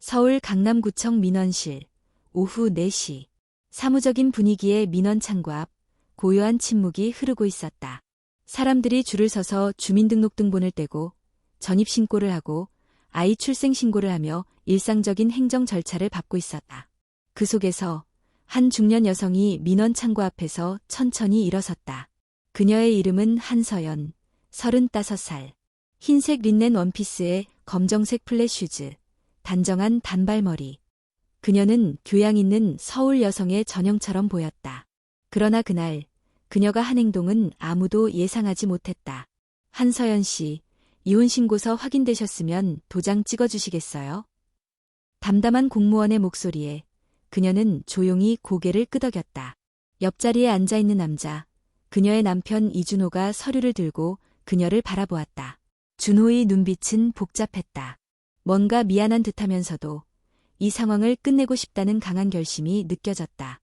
서울 강남구청 민원실, 오후 4시. 사무적인 분위기의 민원 창구 앞, 고요한 침묵이 흐르고 있었다. 사람들이 줄을 서서 주민등록등본을 떼고 전입신고를 하고 아이 출생신고를 하며 일상적인 행정 절차를 밟고 있었다. 그 속에서 한 중년 여성이 민원 창구 앞에서 천천히 일어섰다. 그녀의 이름은 한서연, 35살. 흰색 린넨 원피스에 검정색 플랫 슈즈, 단정한 단발머리. 그녀는 교양 있는 서울 여성의 전형처럼 보였다. 그러나 그날 그녀가 한 행동은 아무도 예상하지 못했다. 한서연 씨, 이혼신고서 확인되셨으면 도장 찍어주시겠어요? 담담한 공무원의 목소리에 그녀는 조용히 고개를 끄덕였다. 옆자리에 앉아있는 남자, 그녀의 남편 이준호가 서류를 들고 그녀를 바라보았다. 준호의 눈빛은 복잡했다. 뭔가 미안한 듯하면서도 이 상황을 끝내고 싶다는 강한 결심이 느껴졌다.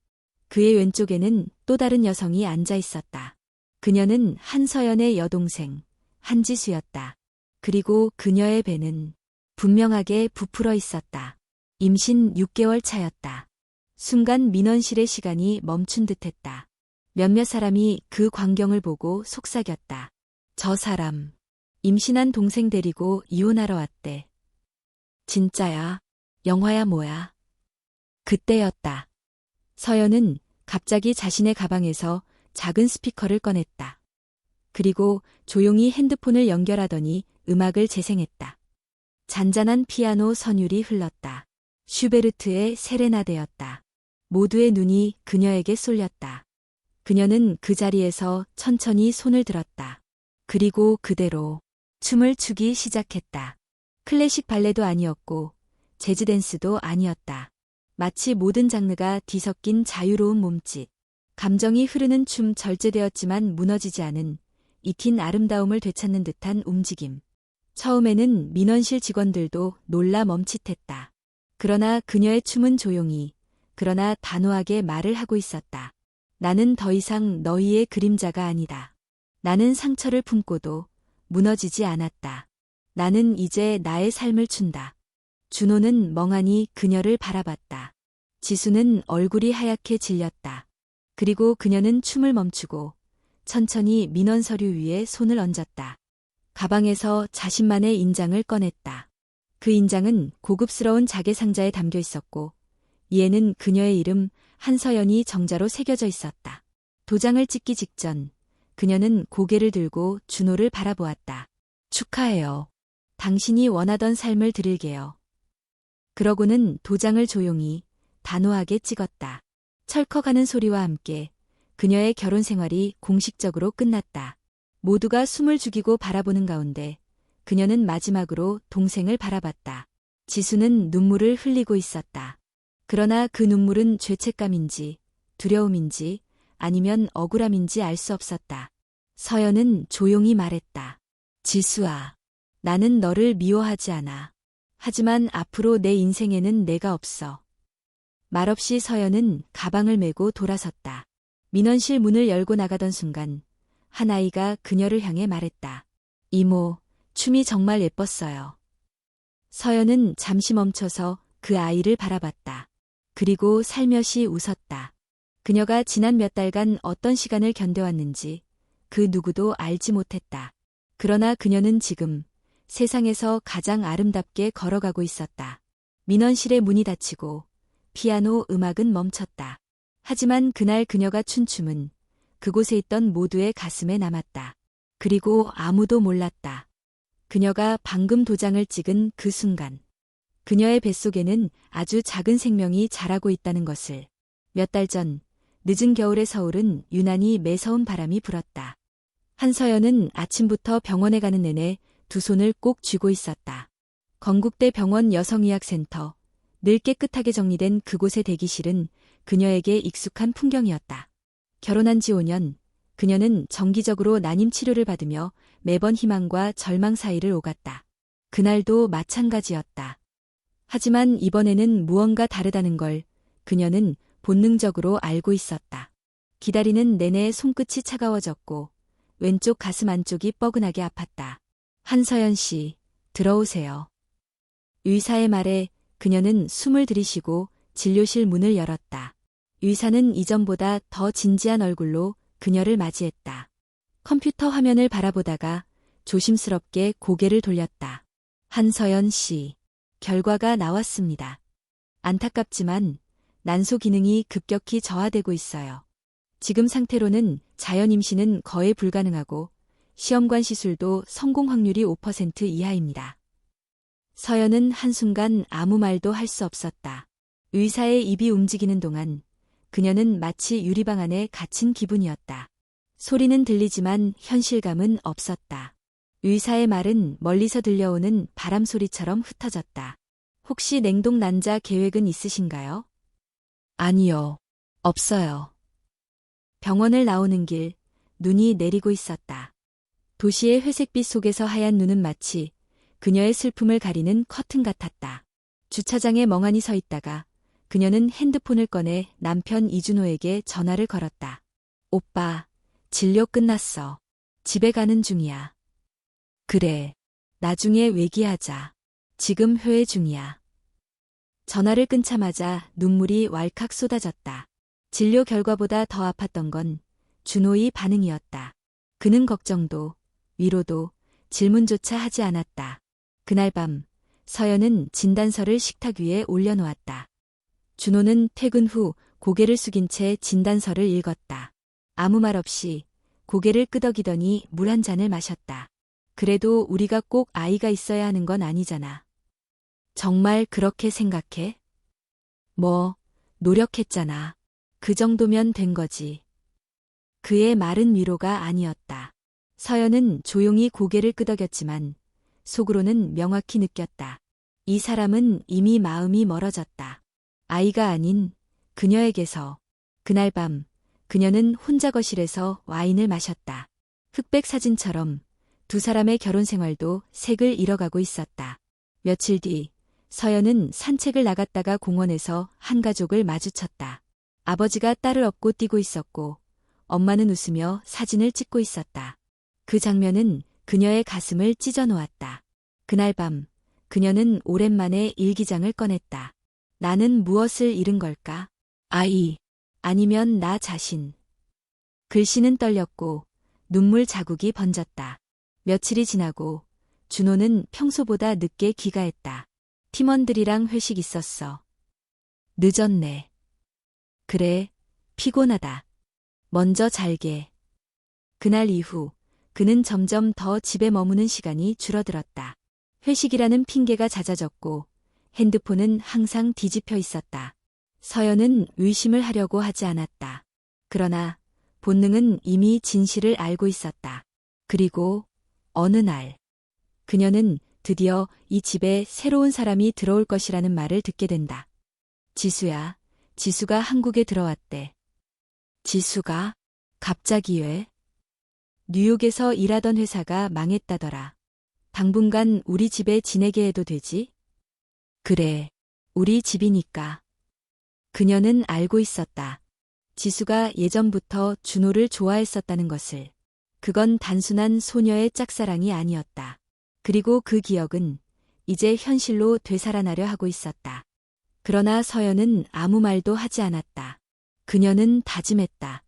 그의 왼쪽에는 또 다른 여성이 앉아 있었다. 그녀는 한서연의 여동생, 한지수였다. 그리고 그녀의 배는 분명하게 부풀어 있었다. 임신 6개월 차였다. 순간 민원실의 시간이 멈춘 듯했다. 몇몇 사람이 그 광경을 보고 속삭였다. 저 사람, 임신한 동생 데리고 이혼하러 왔대. 진짜야? 영화야 뭐야? 그때였다. 서연은 갑자기 자신의 가방에서 작은 스피커를 꺼냈다. 그리고 조용히 핸드폰을 연결하더니 음악을 재생했다. 잔잔한 피아노 선율이 흘렀다. 슈베르트의 세레나데였다. 모두의 눈이 그녀에게 쏠렸다. 그녀는 그 자리에서 천천히 손을 들었다. 그리고 그대로 춤을 추기 시작했다. 클래식 발레도 아니었고 재즈 댄스도 아니었다. 마치 모든 장르가 뒤섞인 자유로운 몸짓. 감정이 흐르는 춤, 절제되었지만 무너지지 않은 익힌 아름다움을 되찾는 듯한 움직임. 처음에는 민원실 직원들도 놀라 멈칫했다. 그러나 그녀의 춤은 조용히, 그러나 단호하게 말을 하고 있었다. 나는 더 이상 너희의 그림자가 아니다. 나는 상처를 품고도 무너지지 않았다. 나는 이제 나의 삶을 춘다. 준호는 멍하니 그녀를 바라봤다. 지수는 얼굴이 하얗게 질렸다. 그리고 그녀는 춤을 멈추고 천천히 민원 서류 위에 손을 얹었다. 가방에서 자신만의 인장을 꺼냈다. 그 인장은 고급스러운 자개 상자에 담겨 있었고 이에는 그녀의 이름 한서연이 정자로 새겨져 있었다. 도장을 찍기 직전 그녀는 고개를 들고 준호를 바라보았다. 축하해요. 당신이 원하던 삶을 드릴게요. 그러고는 도장을 조용히 단호하게 찍었다. 철컥하는 소리와 함께 그녀의 결혼 생활이 공식적으로 끝났다. 모두가 숨을 죽이고 바라보는 가운데 그녀는 마지막으로 동생을 바라봤다. 지수는 눈물을 흘리고 있었다. 그러나 그 눈물은 죄책감인지 두려움인지 아니면 억울함인지 알 수 없었다. 서연은 조용히 말했다. 지수아, 나는 너를 미워하지 않아. 하지만 앞으로 내 인생에는 내가 없어. 말없이 서연은 가방을 메고 돌아섰다. 민원실 문을 열고 나가던 순간 한 아이가 그녀를 향해 말했다. 이모, 춤이 정말 예뻤어요. 서연은 잠시 멈춰서 그 아이를 바라봤다. 그리고 살며시 웃었다. 그녀가 지난 몇 달간 어떤 시간을 견뎌왔는지 그 누구도 알지 못했다. 그러나 그녀는 지금 세상에서 가장 아름답게 걸어가고 있었다. 민원실의 문이 닫히고 피아노 음악은 멈췄다. 하지만 그날 그녀가 춘 춤은 그곳에 있던 모두의 가슴에 남았다. 그리고 아무도 몰랐다. 그녀가 방금 도장을 찍은 그 순간 그녀의 뱃속에는 아주 작은 생명이 자라고 있다는 것을. 몇 달 전 늦은 겨울의 서울은 유난히 매서운 바람이 불었다. 한서연은 아침부터 병원에 가는 내내 두 손을 꼭 쥐고 있었다. 건국대 병원 여성의학센터, 늘 깨끗하게 정리된 그곳의 대기실은 그녀에게 익숙한 풍경이었다. 결혼한 지 5년, 그녀는 정기적으로 난임 치료를 받으며 매번 희망과 절망 사이를 오갔다. 그날도 마찬가지였다. 하지만 이번에는 무언가 다르다는 걸 그녀는 본능적으로 알고 있었다. 기다리는 내내 손끝이 차가워졌고 왼쪽 가슴 안쪽이 뻐근하게 아팠다. 한서연 씨, 들어오세요. 의사의 말에 그녀는 숨을 들이쉬고 진료실 문을 열었다. 의사는 이전보다 더 진지한 얼굴로 그녀를 맞이했다. 컴퓨터 화면을 바라보다가 조심스럽게 고개를 돌렸다. 한서연 씨. 결과가 나왔습니다. 안타깝지만 난소 기능이 급격히 저하되고 있어요. 지금 상태로는 자연 임신은 거의 불가능하고 시험관 시술도 성공 확률이 5% 이하입니다. 서연은 한순간 아무 말도 할 수 없었다. 의사의 입이 움직이는 동안 그녀는 마치 유리방 안에 갇힌 기분이었다. 소리는 들리지만 현실감은 없었다. 의사의 말은 멀리서 들려오는 바람 소리처럼 흩어졌다. 혹시 냉동 난자 계획은 있으신가요? 아니요. 없어요. 병원을 나오는 길, 눈이 내리고 있었다. 도시의 회색빛 속에서 하얀 눈은 마치 그녀의 슬픔을 가리는 커튼 같았다. 주차장에 멍하니 서 있다가 그녀는 핸드폰을 꺼내 남편 이준호에게 전화를 걸었다. 오빠, 진료 끝났어. 집에 가는 중이야. 그래. 나중에 외기하자. 지금 회의 중이야. 전화를 끊자마자 눈물이 왈칵 쏟아졌다. 진료 결과보다 더 아팠던 건 준호의 반응이었다. 그는 걱정도, 위로도, 질문조차 하지 않았다. 그날 밤, 서연은 진단서를 식탁 위에 올려놓았다. 준호는 퇴근 후 고개를 숙인 채 진단서를 읽었다. 아무 말 없이 고개를 끄덕이더니 물 한 잔을 마셨다. 그래도 우리가 꼭 아이가 있어야 하는 건 아니잖아. 정말 그렇게 생각해? 뭐, 노력했잖아. 그 정도면 된 거지. 그의 말은 위로가 아니었다. 서연은 조용히 고개를 끄덕였지만 속으로는 명확히 느꼈다. 이 사람은 이미 마음이 멀어졌다. 아이가 아닌 그녀에게서. 그날 밤 그녀는 혼자 거실에서 와인을 마셨다. 흑백 사진처럼 두 사람의 결혼 생활도 색을 잃어가고 있었다. 며칠 뒤 서연은 산책을 나갔다가 공원에서 한 가족을 마주쳤다. 아버지가 딸을 업고 뛰고 있었고 엄마는 웃으며 사진을 찍고 있었다. 그 장면은 그녀의 가슴을 찢어 놓았다. 그날 밤 그녀는 오랜만에 일기장을 꺼냈다. 나는 무엇을 잃은 걸까? 아이, 아니면 나 자신. 글씨는 떨렸고 눈물 자국이 번졌다. 며칠이 지나고 준호는 평소보다 늦게 귀가했다. 팀원들이랑 회식 있었어. 늦었네. 그래, 피곤하다. 먼저 잘게. 그날 이후 그는 점점 더 집에 머무는 시간이 줄어들었다. 회식이라는 핑계가 잦아졌고 핸드폰은 항상 뒤집혀 있었다. 서연은 의심을 하려고 하지 않았다. 그러나 본능은 이미 진실을 알고 있었다. 그리고 어느 날 그녀는 드디어 이 집에 새로운 사람이 들어올 것이라는 말을 듣게 된다. 지수야, 지수가 한국에 들어왔대. 지수가? 갑자기 왜? 뉴욕에서 일하던 회사가 망했다더라. 당분간 우리 집에 지내게 해도 되지? 그래, 우리 집이니까. 그녀는 알고 있었다. 지수가 예전부터 준호를 좋아했었다는 것을. 그건 단순한 소녀의 짝사랑이 아니었다. 그리고 그 기억은 이제 현실로 되살아나려 하고 있었다. 그러나 서연은 아무 말도 하지 않았다. 그녀는 다짐했다.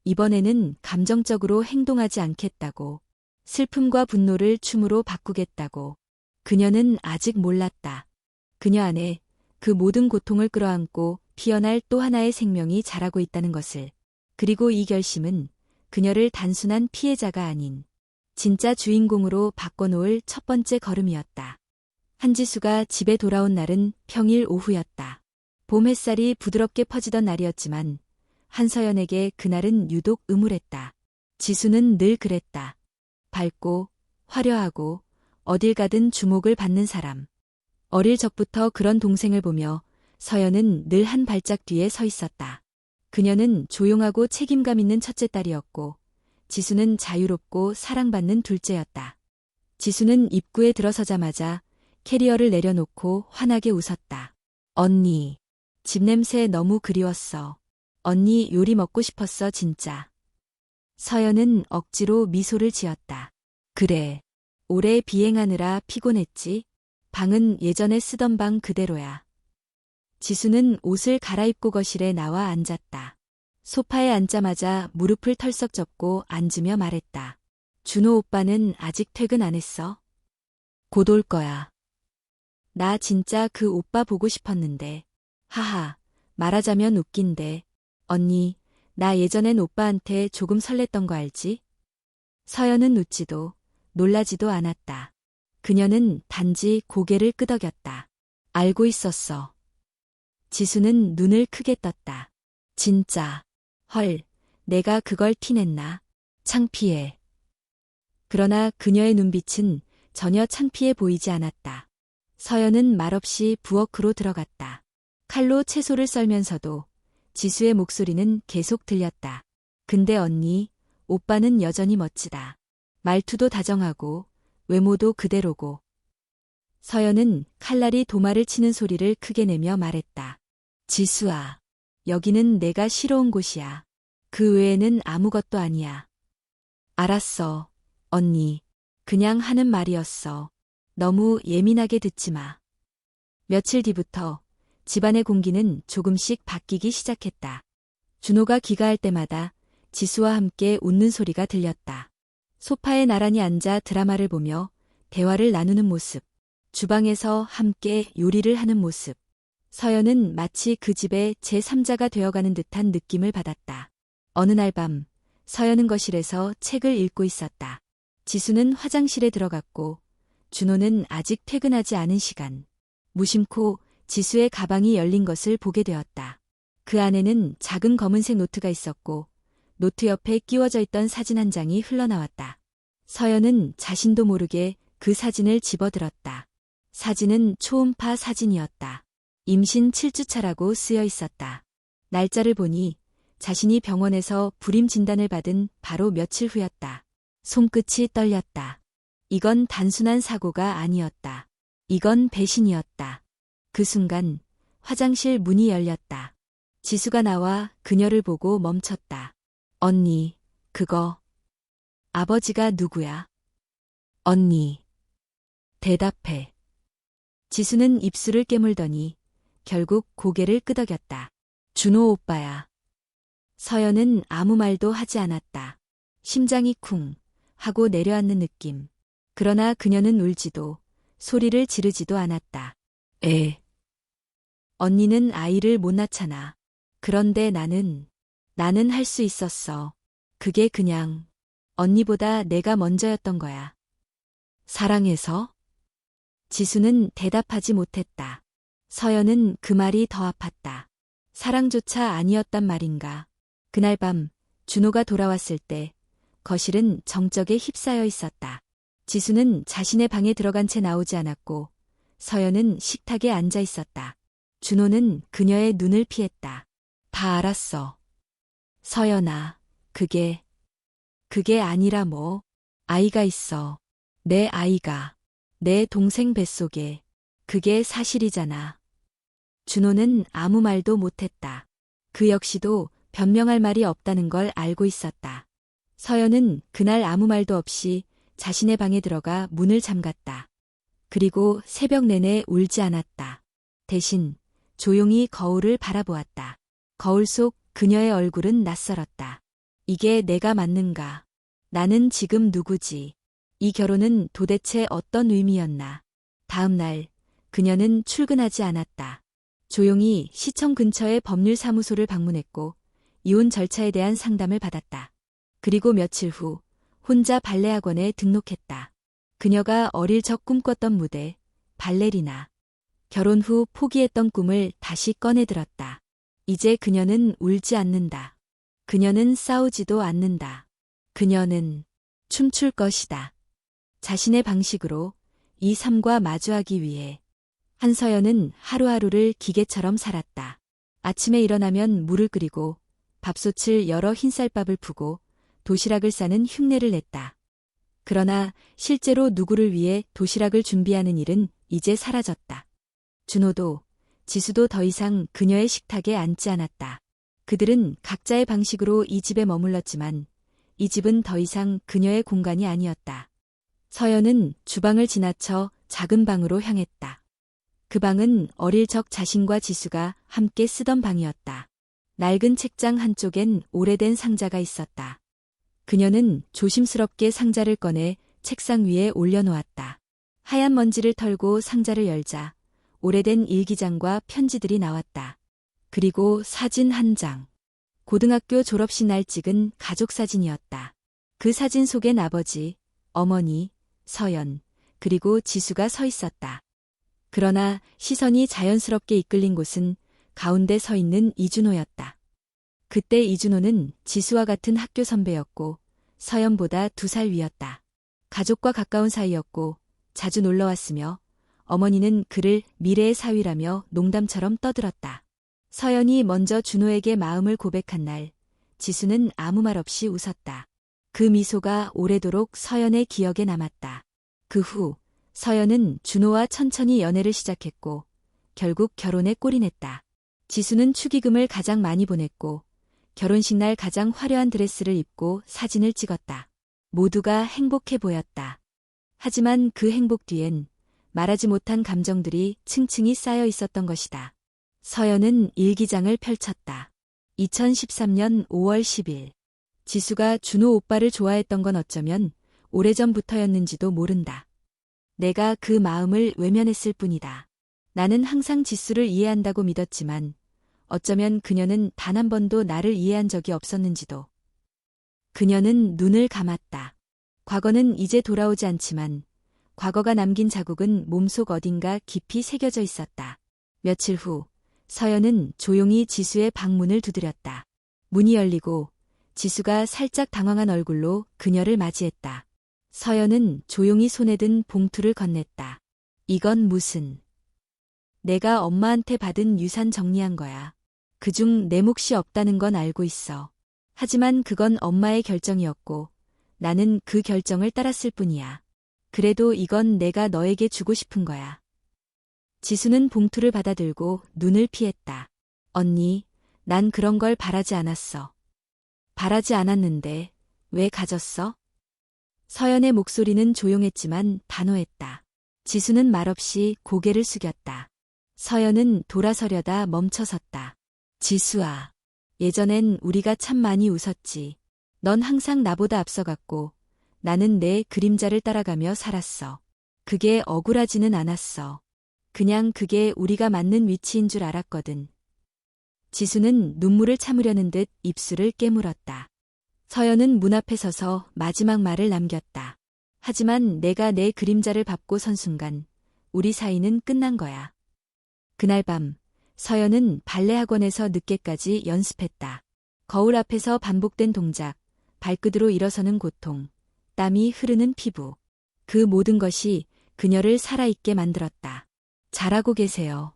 이번에는 감정적으로 행동하지 않겠다고. 슬픔과 분노를 춤으로 바꾸겠다고. 그녀는 아직 몰랐다. 그녀 안에 그 모든 고통을 끌어안고 피어날 또 하나의 생명이 자라고 있다는 것을. 그리고 이 결심은 그녀를 단순한 피해자가 아닌 진짜 주인공으로 바꿔놓을 첫 번째 걸음이었다. 한지수가 집에 돌아온 날은 평일 오후였다. 봄 햇살이 부드럽게 퍼지던 날이었지만 한서연에게 그날은 유독 음울했다. 지수는 늘 그랬다. 밝고 화려하고 어딜 가든 주목을 받는 사람. 어릴 적부터 그런 동생을 보며 서연은 늘 한 발짝 뒤에 서 있었다. 그녀는 조용하고 책임감 있는 첫째 딸이었고 지수는 자유롭고 사랑받는 둘째였다. 지수는 입구에 들어서자마자 캐리어를 내려놓고 환하게 웃었다. 언니, 집 냄새 너무 그리웠어. 언니 요리 먹고 싶었어 진짜. 서연은 억지로 미소를 지었다. 그래, 오래 비행하느라 피곤했지? 방은 예전에 쓰던 방 그대로야. 지수는 옷을 갈아입고 거실에 나와 앉았다. 소파에 앉자마자 무릎을 털썩 접고 앉으며 말했다. 준호 오빠는 아직 퇴근 안 했어? 곧 올 거야. 나 진짜 그 오빠 보고 싶었는데. 하하, 말하자면 웃긴데. 언니, 나 예전엔 오빠한테 조금 설렜던 거 알지? 서연은 웃지도 놀라지도 않았다. 그녀는 단지 고개를 끄덕였다. 알고 있었어. 지수는 눈을 크게 떴다. 진짜. 헐, 내가 그걸 티냈나? 창피해. 그러나 그녀의 눈빛은 전혀 창피해 보이지 않았다. 서연은 말없이 부엌으로 들어갔다. 칼로 채소를 썰면서도 지수의 목소리는 계속 들렸다. 근데 언니, 오빠는 여전히 멋지다. 말투도 다정하고 외모도 그대로고. 서연은 칼날이 도마를 치는 소리를 크게 내며 말했다. 지수아, 여기는 내가 쉬러 온 곳이야. 그 외에는 아무것도 아니야. 알았어, 언니. 그냥 하는 말이었어. 너무 예민하게 듣지 마. 며칠 뒤부터 집안의 공기는 조금씩 바뀌기 시작했다. 준호가 귀가할 때마다 지수와 함께 웃는 소리가 들렸다. 소파에 나란히 앉아 드라마를 보며 대화를 나누는 모습, 주방에서 함께 요리를 하는 모습. 서연은 마치 그 집의 제3자가 되어가는 듯한 느낌을 받았다. 어느 날 밤, 서연은 거실에서 책을 읽고 있었다. 지수는 화장실에 들어갔고, 준호는 아직 퇴근하지 않은 시간. 무심코 지수의 가방이 열린 것을 보게 되었다. 그 안에는 작은 검은색 노트가 있었고, 노트 옆에 끼워져 있던 사진 한 장이 흘러나왔다. 서연은 자신도 모르게 그 사진을 집어들었다. 사진은 초음파 사진이었다. 임신 7주차라고 쓰여 있었다. 날짜를 보니 자신이 병원에서 불임 진단을 받은 바로 며칠 후였다. 손끝이 떨렸다. 이건 단순한 사고가 아니었다. 이건 배신이었다. 그 순간 화장실 문이 열렸다. 지수가 나와 그녀를 보고 멈췄다. 언니, 그거. 아버지가 누구야? 언니. 대답해. 지수는 입술을 깨물더니 결국 고개를 끄덕였다. 준호 오빠야. 서연은 아무 말도 하지 않았다. 심장이 쿵 하고 내려앉는 느낌. 그러나 그녀는 울지도 소리를 지르지도 않았다. 언니는 아이를 못 낳잖아. 그런데 나는 할 수 있었어. 그게 그냥 언니보다 내가 먼저였던 거야. 사랑해서? 지수는 대답하지 못했다. 서연은 그 말이 더 아팠다. 사랑조차 아니었단 말인가. 그날 밤 준호가 돌아왔을 때 거실은 정적에 휩싸여 있었다. 지수는 자신의 방에 들어간 채 나오지 않았고 서연은 식탁에 앉아 있었다. 준호는 그녀의 눈을 피했다. 다 알았어. 서연아, 그게 아니라 뭐. 아이가 있어. 내 아이가. 내 동생 뱃속에. 그게 사실이잖아. 준호는 아무 말도 못했다. 그 역시도 변명할 말이 없다는 걸 알고 있었다. 서연은 그날 아무 말도 없이 자신의 방에 들어가 문을 잠갔다. 그리고 새벽 내내 울지 않았다. 대신 조용히 거울을 바라보았다. 거울 속 그녀의 얼굴은 낯설었다. 이게 내가 맞는가? 나는 지금 누구지? 이 결혼은 도대체 어떤 의미였나? 다음 날 그녀는 출근하지 않았다. 조용히 시청 근처의 법률사무소를 방문했고 이혼 절차에 대한 상담을 받았다. 그리고 며칠 후 혼자 발레학원에 등록했다. 그녀가 어릴 적 꿈꿨던 무대, 발레리나. 결혼 후 포기했던 꿈을 다시 꺼내들었다. 이제 그녀는 울지 않는다. 그녀는 싸우지도 않는다. 그녀는 춤출 것이다. 자신의 방식으로 이 삶과 마주하기 위해. 한서연은 하루하루를 기계처럼 살았다. 아침에 일어나면 물을 끓이고 밥솥을 열어 흰쌀밥을 푸고 도시락을 싸는 흉내를 냈다. 그러나 실제로 누구를 위해 도시락을 준비하는 일은 이제 사라졌다. 준호도 지수도 더 이상 그녀의 식탁에 앉지 않았다. 그들은 각자의 방식으로 이 집에 머물렀지만 이 집은 더 이상 그녀의 공간이 아니었다. 서연은 주방을 지나쳐 작은 방으로 향했다. 그 방은 어릴 적 자신과 지수가 함께 쓰던 방이었다. 낡은 책장 한쪽엔 오래된 상자가 있었다. 그녀는 조심스럽게 상자를 꺼내 책상 위에 올려놓았다. 하얀 먼지를 털고 상자를 열자 오래된 일기장과 편지들이 나왔다. 그리고 사진 한 장. 고등학교 졸업식 날 찍은 가족 사진이었다. 그 사진 속엔 아버지, 어머니, 서연, 그리고 지수가 서 있었다. 그러나 시선이 자연스럽게 이끌린 곳은 가운데 서 있는 이준호였다. 그때 이준호는 지수와 같은 학교 선배였고 서연보다 2살 위였다. 가족과 가까운 사이였고 자주 놀러왔으며 어머니는 그를 미래의 사위라며 농담처럼 떠들었다. 서연이 먼저 준호에게 마음을 고백한 날, 지수는 아무 말 없이 웃었다. 그 미소가 오래도록 서연의 기억에 남았다. 그 후 서연은 준호와 천천히 연애를 시작했고 결국 결혼에 골인했다. 지수는 축의금을 가장 많이 보냈고 결혼식 날 가장 화려한 드레스를 입고 사진을 찍었다. 모두가 행복해 보였다. 하지만 그 행복 뒤엔 말하지 못한 감정들이 층층이 쌓여 있었던 것이다. 서연은 일기장을 펼쳤다. 2013년 5월 10일. 지수가 준호 오빠를 좋아했던 건 어쩌면 오래전부터였는지도 모른다. 내가 그 마음을 외면했을 뿐이다. 나는 항상 지수를 이해한다고 믿었지만 어쩌면 그녀는 단 한 번도 나를 이해한 적이 없었는지도. 그녀는 눈을 감았다. 과거는 이제 돌아오지 않지만 과거가 남긴 자국은 몸속 어딘가 깊이 새겨져 있었다. 며칠 후 서연은 조용히 지수의 방문을 두드렸다. 문이 열리고 지수가 살짝 당황한 얼굴로 그녀를 맞이했다. 서연은 조용히 손에 든 봉투를 건넸다. 이건 무슨? 내가 엄마한테 받은 유산 정리한 거야. 그중 내 몫이 없다는 건 알고 있어. 하지만 그건 엄마의 결정이었고 나는 그 결정을 따랐을 뿐이야. 그래도 이건 내가 너에게 주고 싶은 거야. 지수는 봉투를 받아들고 눈을 피했다. 언니, 난 그런 걸 바라지 않았어. 바라지 않았는데 왜 가졌어? 서연의 목소리는 조용했지만 단호했다. 지수는 말없이 고개를 숙였다. 서연은 돌아서려다 멈춰섰다. 지수아, 예전엔 우리가 참 많이 웃었지. 넌 항상 나보다 앞서갔고 나는 내 그림자를 따라가며 살았어. 그게 억울하지는 않았어. 그냥 그게 우리가 맞는 위치인 줄 알았거든. 지수는 눈물을 참으려는 듯 입술을 깨물었다. 서연은 문 앞에 서서 마지막 말을 남겼다. 하지만 내가 내 그림자를 밟고 선 순간 우리 사이는 끝난 거야. 그날 밤 서연은 발레 학원에서 늦게까지 연습했다. 거울 앞에서 반복된 동작, 발끝으로 일어서는 고통, 땀이 흐르는 피부. 그 모든 것이 그녀를 살아있게 만들었다. 잘하고 계세요.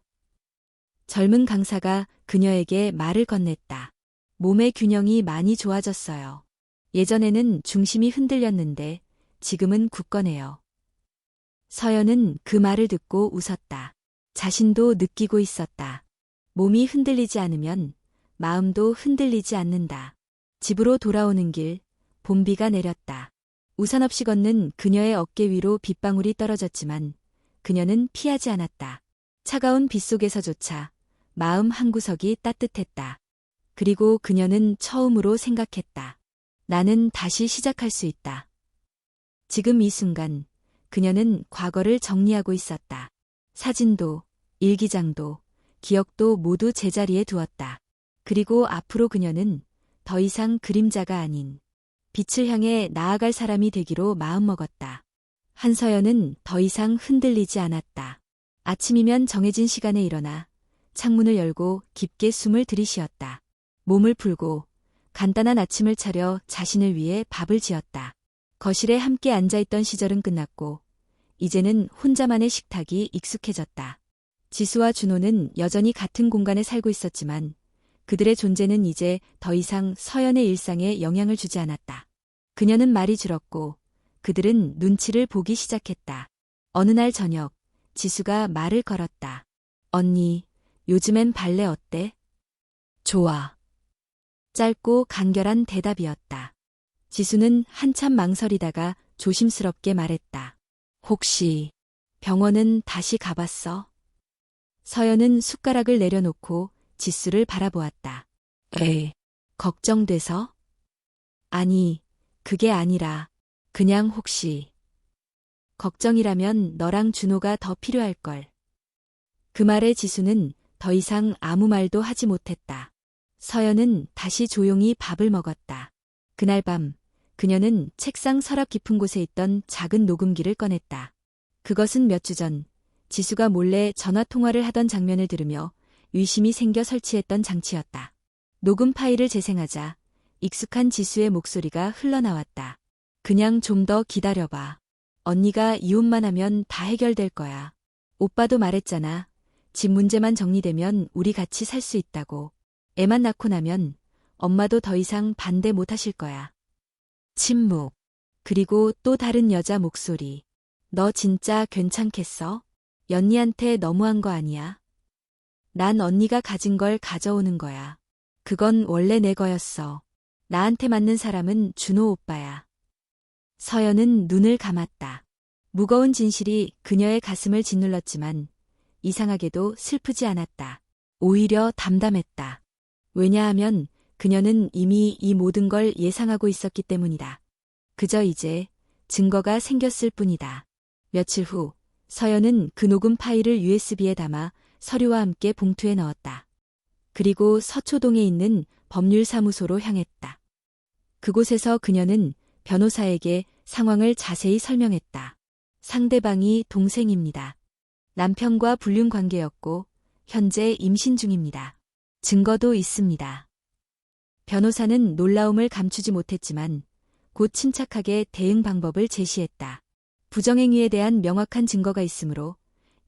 젊은 강사가 그녀에게 말을 건넸다. 몸의 균형이 많이 좋아졌어요. 예전에는 중심이 흔들렸는데 지금은 굳건해요. 서연은 그 말을 듣고 웃었다. 자신도 느끼고 있었다. 몸이 흔들리지 않으면 마음도 흔들리지 않는다. 집으로 돌아오는 길, 봄비가 내렸다. 우산 없이 걷는 그녀의 어깨 위로 빗방울이 떨어졌지만 그녀는 피하지 않았다. 차가운 빗속에서조차 마음 한구석이 따뜻했다. 그리고 그녀는 처음으로 생각했다. 나는 다시 시작할 수 있다. 지금 이 순간 그녀는 과거를 정리하고 있었다. 사진도, 일기장도, 기억도 모두 제자리에 두었다. 그리고 앞으로 그녀는 더 이상 그림자가 아닌 빛을 향해 나아갈 사람이 되기로 마음먹었다. 한서연은 더 이상 흔들리지 않았다. 아침이면 정해진 시간에 일어나 창문을 열고 깊게 숨을 들이쉬었다. 몸을 풀고 간단한 아침을 차려 자신을 위해 밥을 지었다. 거실에 함께 앉아있던 시절은 끝났고 이제는 혼자만의 식탁이 익숙해졌다. 지수와 준호는 여전히 같은 공간에 살고 있었지만 그들의 존재는 이제 더 이상 서연의 일상에 영향을 주지 않았다. 그녀는 말이 줄었고 그들은 눈치를 보기 시작했다. 어느 날 저녁 지수가 말을 걸었다. 언니, 요즘엔 발레 어때? 좋아. 짧고 간결한 대답이었다. 지수는 한참 망설이다가 조심스럽게 말했다. 혹시 병원은 다시 가봤어? 서연은 숟가락을 내려놓고 지수를 바라보았다. 에이, 걱정돼서? 아니, 그게 아니라 그냥 혹시. 걱정이라면 너랑 준호가 더 필요할걸. 그 말에 지수는 더 이상 아무 말도 하지 못했다. 서연은 다시 조용히 밥을 먹었다. 그날 밤 그녀는 책상 서랍 깊은 곳에 있던 작은 녹음기를 꺼냈다. 그것은 몇 주 전 지수가 몰래 전화통화를 하던 장면을 들으며 의심이 생겨 설치했던 장치였다. 녹음 파일을 재생하자 익숙한 지수의 목소리가 흘러나왔다. 그냥 좀 더 기다려봐. 언니가 이혼만 하면 다 해결될 거야. 오빠도 말했잖아. 집 문제만 정리되면 우리 같이 살 수 있다고. 애만 낳고 나면 엄마도 더 이상 반대 못 하실 거야. 침묵. 그리고 또 다른 여자 목소리. 너 진짜 괜찮겠어? 연니한테 너무한 거 아니야? 난 언니가 가진 걸 가져오는 거야. 그건 원래 내 거였어. 나한테 맞는 사람은 준호 오빠야. 서연은 눈을 감았다. 무거운 진실이 그녀의 가슴을 짓눌렀지만 이상하게도 슬프지 않았다. 오히려 담담했다. 왜냐하면 그녀는 이미 이 모든 걸 예상하고 있었기 때문이다. 그저 이제 증거가 생겼을 뿐이다. 며칠 후 서연은 그 녹음 파일을 USB에 담아 서류와 함께 봉투에 넣었다. 그리고 서초동에 있는 법률사무소로 향했다. 그곳에서 그녀는 변호사에게 상황을 자세히 설명했다. 상대방이 동생입니다. 남편과 불륜 관계였고 현재 임신 중입니다. 증거도 있습니다. 변호사는 놀라움을 감추지 못했지만 곧 침착하게 대응 방법을 제시했다. 부정행위에 대한 명확한 증거가 있으므로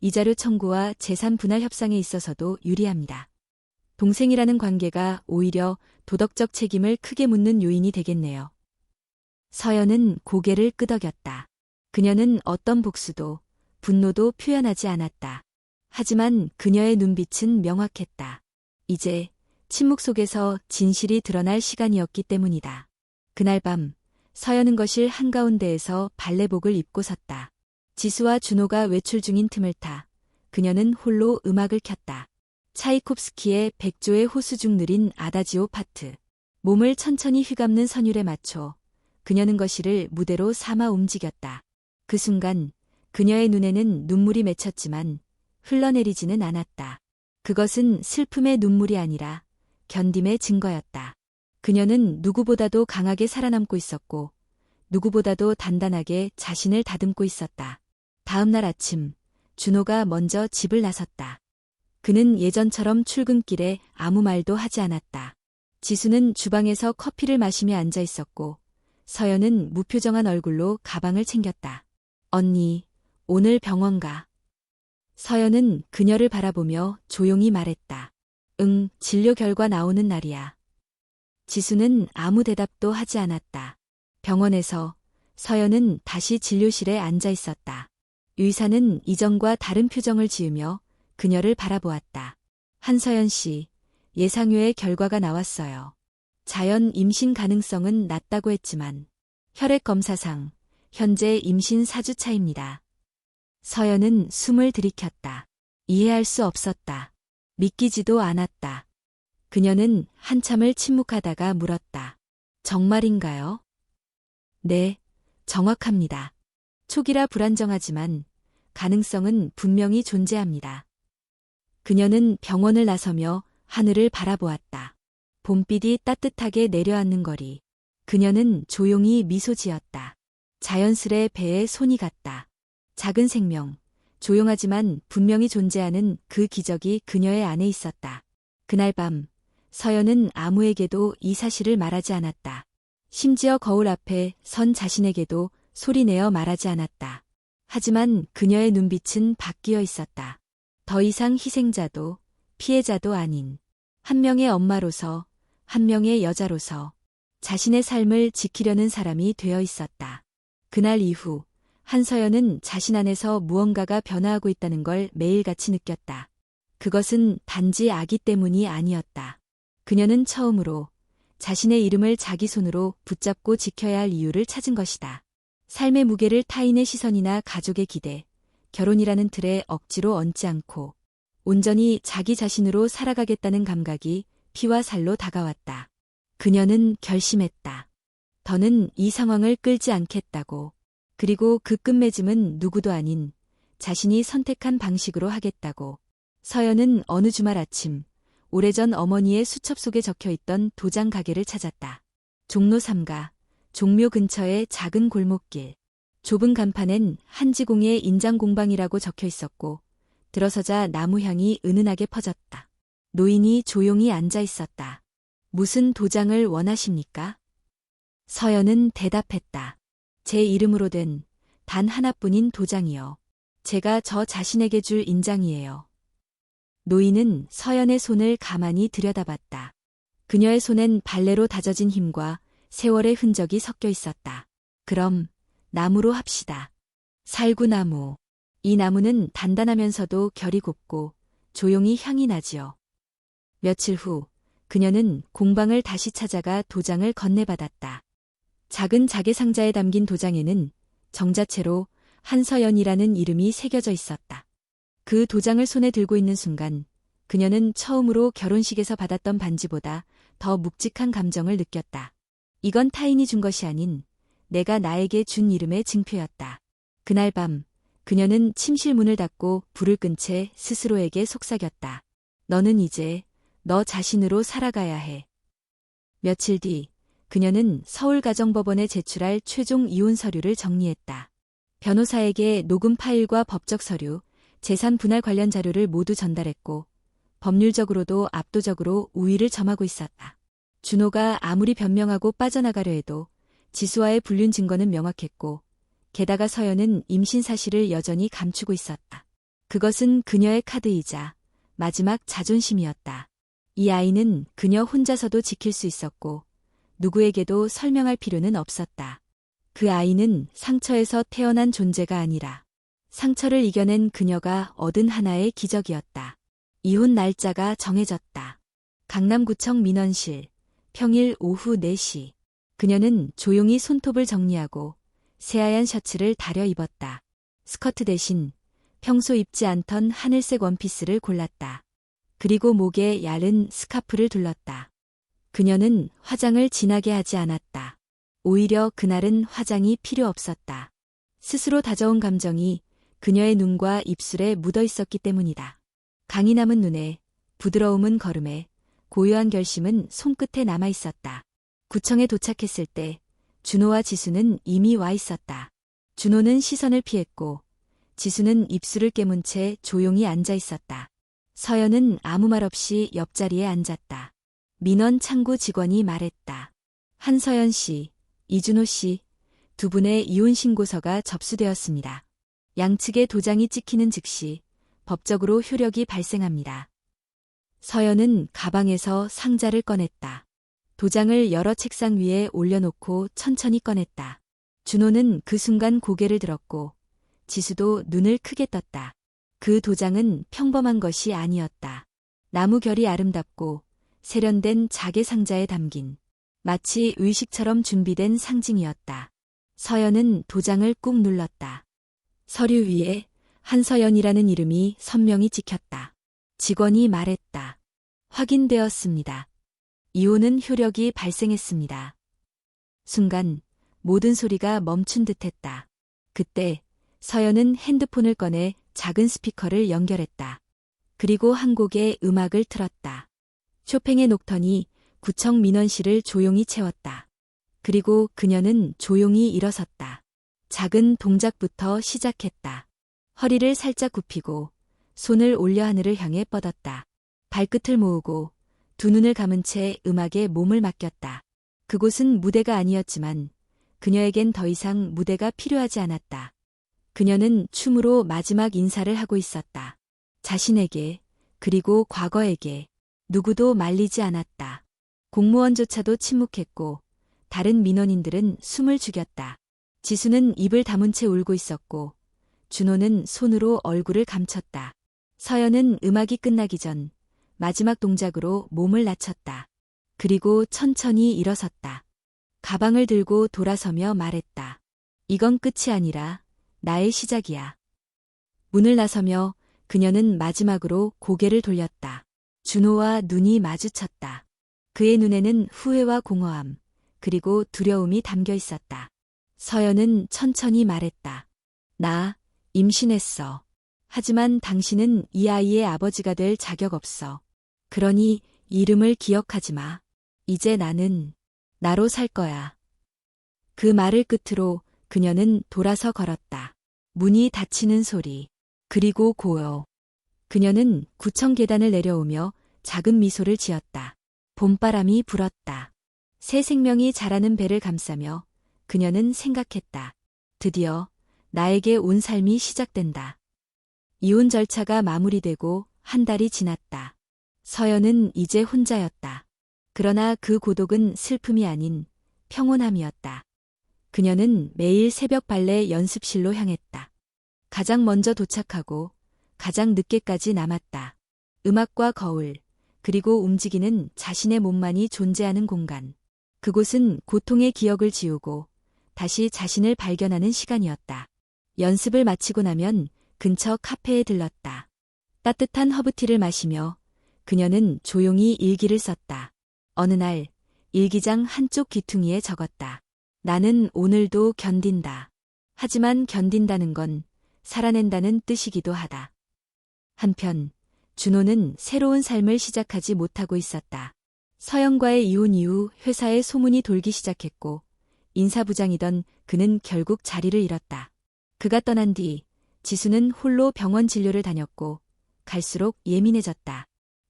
이자료 청구와 재산 분할 협상에 있어서도 유리합니다. 동생이라는 관계가 오히려 도덕적 책임을 크게 묻는 요인이 되겠네요. 서연은 고개를 끄덕였다. 그녀는 어떤 복수도 분노도 표현하지 않았다. 하지만 그녀의 눈빛은 명확했다. 이제 침묵 속에서 진실이 드러날 시간이었기 때문이다. 그날 밤 서연은 거실 한가운데에서 발레복을 입고 섰다. 지수와 준호가 외출 중인 틈을 타 그녀는 홀로 음악을 켰다. 차이콥스키의 백조의 호수 중 느린 아다지오 파트. 몸을 천천히 휘감는 선율에 맞춰 그녀는 거실을 무대로 삼아 움직였다. 그 순간 그녀의 눈에는 눈물이 맺혔지만 흘러내리지는 않았다. 그것은 슬픔의 눈물이 아니라 견딤의 증거였다. 그녀는 누구보다도 강하게 살아남고 있었고 누구보다도 단단하게 자신을 다듬고 있었다. 다음 날 아침 준호가 먼저 집을 나섰다. 그는 예전처럼 출근길에 아무 말도 하지 않았다. 지수는 주방에서 커피를 마시며 앉아 있었고 서연은 무표정한 얼굴로 가방을 챙겼다. 언니, 오늘 병원 가. 서연은 그녀를 바라보며 조용히 말했다. 응, 진료 결과 나오는 날이야. 지수는 아무 대답도 하지 않았다. 병원에서 서연은 다시 진료실에 앉아 있었다. 의사는 이전과 다른 표정을 지으며 그녀를 바라보았다. 한서연 씨, 예상외의 결과가 나왔어요. 자연 임신 가능성은 낮다고 했지만 혈액 검사상 현재 임신 4주 차입니다. 서연은 숨을 들이켰다. 이해할 수 없었다. 믿기지도 않았다. 그녀는 한참을 침묵하다가 물었다. 정말인가요? 네, 정확합니다. 초기라 불안정하지만 가능성은 분명히 존재합니다. 그녀는 병원을 나서며 하늘을 바라보았다. 봄비이 따뜻하게 내려앉는 거리. 그녀는 조용히 미소 지었다. 자연스레 배에 손이 갔다. 작은 생명, 조용하지만 분명히 존재하는 그 기적이 그녀의 안에 있었다. 그날 밤 서연은 아무에게도 이 사실을 말하지 않았다. 심지어 거울 앞에 선 자신에게도 소리내어 말하지 않았다. 하지만 그녀의 눈빛은 바뀌어 있었다. 더 이상 희생자도 피해자도 아닌 한 명의 엄마로서, 한 명의 여자로서 자신의 삶을 지키려는 사람이 되어 있었다. 그날 이후 한서연은 자신 안에서 무언가가 변화하고 있다는 걸 매일같이 느꼈다. 그것은 단지 아기 때문이 아니었다. 그녀는 처음으로 자신의 이름을 자기 손으로 붙잡고 지켜야 할 이유를 찾은 것이다. 삶의 무게를 타인의 시선이나 가족의 기대, 결혼이라는 틀에 억지로 얹지 않고 온전히 자기 자신으로 살아가겠다는 감각이 피와 살로 다가왔다. 그녀는 결심했다. 더는 이 상황을 끌지 않겠다고. 그리고 그 끝맺음은 누구도 아닌 자신이 선택한 방식으로 하겠다고. 서연은 어느 주말 아침 오래전 어머니의 수첩 속에 적혀있던 도장 가게를 찾았다. 종로 3가 종묘 근처의 작은 골목길. 좁은 간판엔 한지공예 인장공방이라고 적혀 있었고 들어서자 나무향이 은은하게 퍼졌다. 노인이 조용히 앉아 있었다. 무슨 도장을 원하십니까? 서연은 대답했다. 제 이름으로 된 단 하나뿐인 도장이요. 제가 저 자신에게 줄 인장이에요. 노인은 서연의 손을 가만히 들여다봤다. 그녀의 손엔 발레로 다져진 힘과 세월의 흔적이 섞여 있었다. 그럼 나무로 합시다. 살구나무. 이 나무는 단단하면서도 결이 곱고 조용히 향이 나지요. 며칠 후 그녀는 공방을 다시 찾아가 도장을 건네받았다. 작은 자개 상자에 담긴 도장에는 정자체로 한서연이라는 이름이 새겨져 있었다. 그 도장을 손에 들고 있는 순간 그녀는 처음으로 결혼식에서 받았던 반지보다 더 묵직한 감정을 느꼈다. 이건 타인이 준 것이 아닌 내가 나에게 준 이름의 증표였다. 그날 밤 그녀는 침실 문을 닫고 불을 끈 채 스스로에게 속삭였다. 너는 이제 너 자신으로 살아가야 해. 며칠 뒤 그녀는 서울가정법원에 제출할 최종 이혼 서류를 정리했다. 변호사에게 녹음 파일과 법적 서류, 재산 분할 관련 자료를 모두 전달했고 법률적으로도 압도적으로 우위를 점하고 있었다. 준호가 아무리 변명하고 빠져나가려 해도 지수와의 불륜 증거는 명확했고 게다가 서연은 임신 사실을 여전히 감추고 있었다. 그것은 그녀의 카드이자 마지막 자존심이었다. 이 아이는 그녀 혼자서도 지킬 수 있었고 누구에게도 설명할 필요는 없었다. 그 아이는 상처에서 태어난 존재가 아니라 상처를 이겨낸 그녀가 얻은 하나의 기적이었다. 이혼 날짜가 정해졌다. 강남구청 민원실, 평일 오후 4시. 그녀는 조용히 손톱을 정리하고 새하얀 셔츠를 다려 입었다. 스커트 대신 평소 입지 않던 하늘색 원피스를 골랐다. 그리고 목에 얇은 스카프를 둘렀다. 그녀는 화장을 진하게 하지 않았다. 오히려 그날은 화장이 필요 없었다. 스스로 다져온 감정이 그녀의 눈과 입술에 묻어 있었기 때문이다. 강이 남은 눈에, 부드러움은 걸음에, 고요한 결심은 손끝에 남아 있었다. 구청에 도착했을 때 준호와 지수는 이미 와 있었다. 준호는 시선을 피했고 지수는 입술을 깨문 채 조용히 앉아 있었다. 서연은 아무 말 없이 옆자리에 앉았다. 민원 창구 직원이 말했다. 한서연 씨, 이준호 씨, 두 분의 이혼 신고서가 접수되었습니다. 양측의 도장이 찍히는 즉시 법적으로 효력이 발생합니다. 서연은 가방에서 상자를 꺼냈다. 도장을 여러 책상 위에 올려놓고 천천히 꺼냈다. 준호는 그 순간 고개를 들었고 지수도 눈을 크게 떴다. 그 도장은 평범한 것이 아니었다. 나무 결이 아름답고 세련된 자개 상자에 담긴 마치 의식처럼 준비된 상징이었다. 서연은 도장을 꾹 눌렀다. 서류 위에 한서연이라는 이름이 선명히 찍혔다. 직원이 말했다. 확인되었습니다. 이혼은 효력이 발생했습니다. 순간 모든 소리가 멈춘 듯했다. 그때 서연은 핸드폰을 꺼내 작은 스피커를 연결했다. 그리고 한 곡의 음악을 틀었다. 쇼팽의 녹턴이 구청 민원실을 조용히 채웠다. 그리고 그녀는 조용히 일어섰다. 작은 동작부터 시작했다. 허리를 살짝 굽히고 손을 올려 하늘을 향해 뻗었다. 발끝을 모으고 두 눈을 감은 채 음악에 몸을 맡겼다. 그곳은 무대가 아니었지만 그녀에겐 더 이상 무대가 필요하지 않았다. 그녀는 춤으로 마지막 인사를 하고 있었다. 자신에게, 그리고 과거에게. 누구도 말리지 않았다. 공무원조차도 침묵했고 다른 민원인들은 숨을 죽였다. 지수는 입을 다문 채 울고 있었고 준호는 손으로 얼굴을 감췄다. 서연은 음악이 끝나기 전 마지막 동작으로 몸을 낮췄다. 그리고 천천히 일어섰다. 가방을 들고 돌아서며 말했다. 이건 끝이 아니라 나의 시작이야. 문을 나서며 그녀는 마지막으로 고개를 돌렸다. 준호와 눈이 마주쳤다. 그의 눈에는 후회와 공허함, 그리고 두려움이 담겨 있었다. 서연은 천천히 말했다. 나 임신했어. 하지만 당신은 이 아이의 아버지가 될 자격 없어. 그러니 이름을 기억하지 마. 이제 나는 나로 살 거야. 그 말을 끝으로 그녀는 돌아서 걸었다. 문이 닫히는 소리, 그리고 고요. 그녀는 구청 계단을 내려오며 작은 미소를 지었다. 봄바람이 불었다. 새 생명이 자라는 배를 감싸며 그녀는 생각했다. 드디어 나에게 온 삶이 시작된다. 이혼 절차가 마무리되고 한 달이 지났다. 서연은 이제 혼자였다. 그러나 그 고독은 슬픔이 아닌 평온함이었다. 그녀는 매일 새벽 발레 연습실로 향했다. 가장 먼저 도착하고 가장 늦게까지 남았다. 음악과 거울, 그리고 움직이는 자신의 몸만이 존재하는 공간. 그곳은 고통의 기억을 지우고 다시 자신을 발견하는 시간이었다. 연습을 마치고 나면 근처 카페에 들렀다. 따뜻한 허브티를 마시며 그녀는 조용히 일기를 썼다. 어느 날 일기장 한쪽 귀퉁이에 적었다. 나는 오늘도 견딘다. 하지만 견딘다는 건 살아낸다는 뜻이기도 하다. 한편 준호는 새로운 삶을 시작하지 못하고 있었다. 서연과의 이혼 이후 회사에 소문이 돌기 시작했고 인사부장이던 그는 결국 자리를 잃었다. 그가 떠난 뒤 지수는 홀로 병원 진료를 다녔고 갈수록 예민해졌다.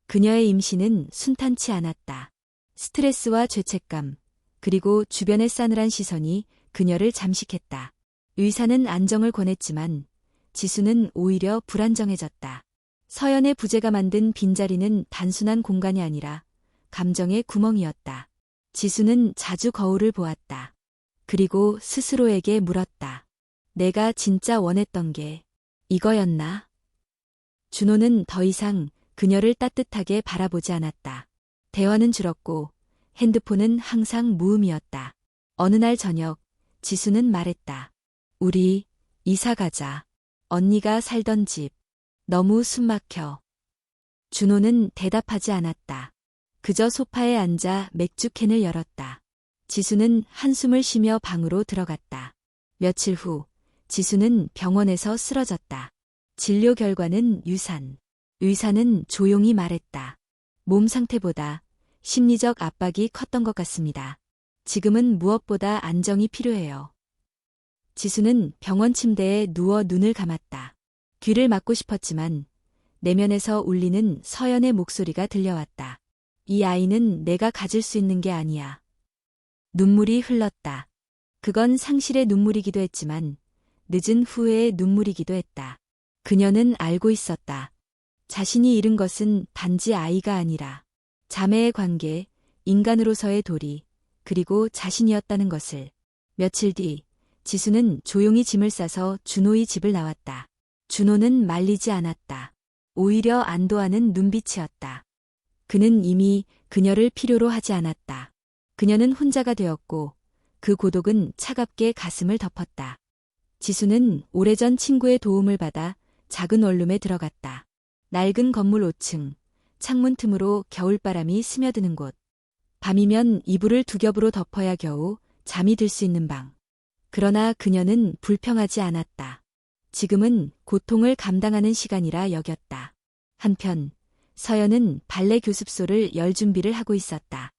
그녀의 임신은 순탄치 않았다. 스트레스와 죄책감, 그리고 주변의 싸늘한 시선이 그녀를 잠식했다. 의사는 안정을 권했지만 지수는 오히려 불안정해졌다. 서연의 부재가 만든 빈자리는 단순한 공간이 아니라 감정의 구멍이었다. 지수는 자주 거울을 보았다. 그리고 스스로에게 물었다. 내가 진짜 원했던 게 이거였나? 준호는 더 이상 그녀를 따뜻하게 바라보지 않았다. 대화는 줄었고 핸드폰은 항상 무음이었다. 어느 날 저녁 지수는 말했다. 우리 이사 가자. 언니가 살던 집. 너무 숨막혀. 준호는 대답하지 않았다. 그저 소파에 앉아 맥주캔을 열었다. 지수는 한숨을 쉬며 방으로 들어갔다. 며칠 후 지수는 병원에서 쓰러졌다. 진료 결과는 유산. 의사는 조용히 말했다. 몸 상태보다 심리적 압박이 컸던 것 같습니다. 지금은 무엇보다 안정이 필요해요. 지수는 병원 침대에 누워 눈을 감았다. 귀를 막고 싶었지만 내면에서 울리는 서연의 목소리가 들려왔다. 이 아이는 내가 가질 수 있는 게 아니야. 눈물이 흘렀다. 그건 상실의 눈물이기도 했지만 늦은 후회의 눈물이기도 했다. 그녀는 알고 있었다. 자신이 잃은 것은 단지 아이가 아니라 자매의 관계, 인간으로서의 도리, 그리고 자신이었다는 것을. 며칠 뒤 지수는 조용히 짐을 싸서 준호의 집을 나왔다. 준호는 말리지 않았다. 오히려 안도하는 눈빛이었다. 그는 이미 그녀를 필요로 하지 않았다. 그녀는 혼자가 되었고 그 고독은 차갑게 가슴을 덮었다. 지수는 오래전 친구의 도움을 받아 작은 원룸에 들어갔다. 낡은 건물 5층, 창문 틈으로 겨울바람이 스며드는 곳. 밤이면 이불을 두 겹으로 덮어야 겨우 잠이 들 수 있는 방. 그러나 그녀는 불평하지 않았다. 지금은 고통을 감당하는 시간이라 여겼다. 한편 서연은 발레 교습소를 열 준비를 하고 있었다.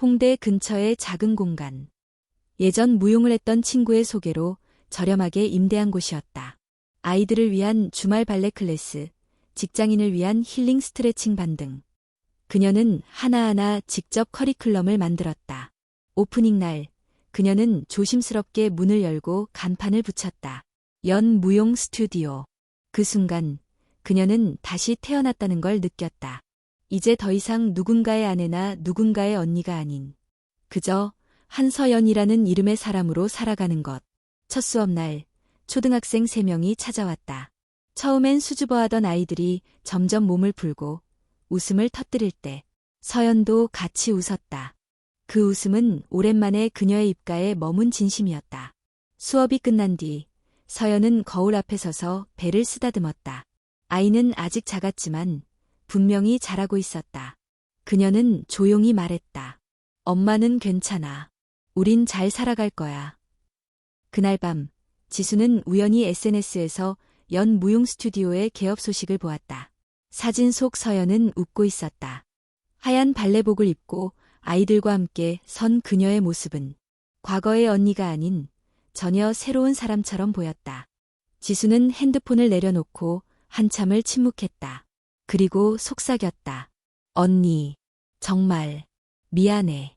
홍대 근처의 작은 공간. 예전 무용을 했던 친구의 소개로 저렴하게 임대한 곳이었다. 아이들을 위한 주말 발레 클래스, 직장인을 위한 힐링 스트레칭 반 등. 그녀는 하나하나 직접 커리큘럼을 만들었다. 오프닝 날, 그녀는 조심스럽게 문을 열고 간판을 붙였다. 연 무용 스튜디오. 그 순간 그녀는 다시 태어났다는 걸 느꼈다. 이제 더 이상 누군가의 아내나 누군가의 언니가 아닌 그저 한서연이라는 이름의 사람으로 살아가는 것. 첫 수업날 초등학생 3명이 찾아왔다. 처음엔 수줍어하던 아이들이 점점 몸을 풀고 웃음을 터뜨릴 때 서연도 같이 웃었다. 그 웃음은 오랜만에 그녀의 입가에 머문 진심이었다. 수업이 끝난 뒤 서연은 거울 앞에 서서 배를 쓰다듬었다. 아이는 아직 작았지만 분명히 자라고 있었다. 그녀는 조용히 말했다. 엄마는 괜찮아. 우린 잘 살아갈 거야. 그날 밤, 지수는 우연히 SNS에서 연 무용 스튜디오의 개업 소식을 보았다. 사진 속 서연은 웃고 있었다. 하얀 발레복을 입고 아이들과 함께 선 그녀의 모습은 과거의 언니가 아닌 전혀 새로운 사람처럼 보였다. 지수는 핸드폰을 내려놓고 한참을 침묵했다. 그리고 속삭였다. 언니, 정말 미안해.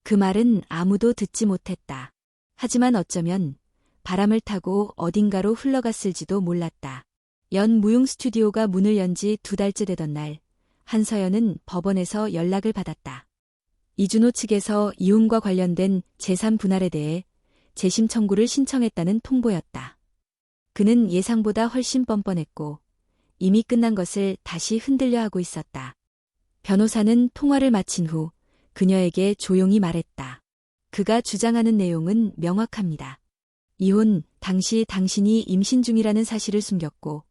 그 말은 아무도 듣지 못했다. 하지만 어쩌면 바람을 타고 어딘가로 흘러갔을지도 몰랐다. 연 무용 스튜디오가 문을 연 지 2달째 되던 날, 한서연은 법원에서 연락을 받았다. 이준호 측에서 이혼과 관련된 재산 분할에 대해 재심 청구를 신청했다는 통보였다. 그는 예상보다 훨씬 뻔뻔했고 이미 끝난 것을 다시 흔들려 하고 있었다. 변호사는 통화를 마친 후 그녀에게 조용히 말했다. 그가 주장하는 내용은 명확합니다. 이혼 당시 당신이 임신 중이라는 사실을 숨겼고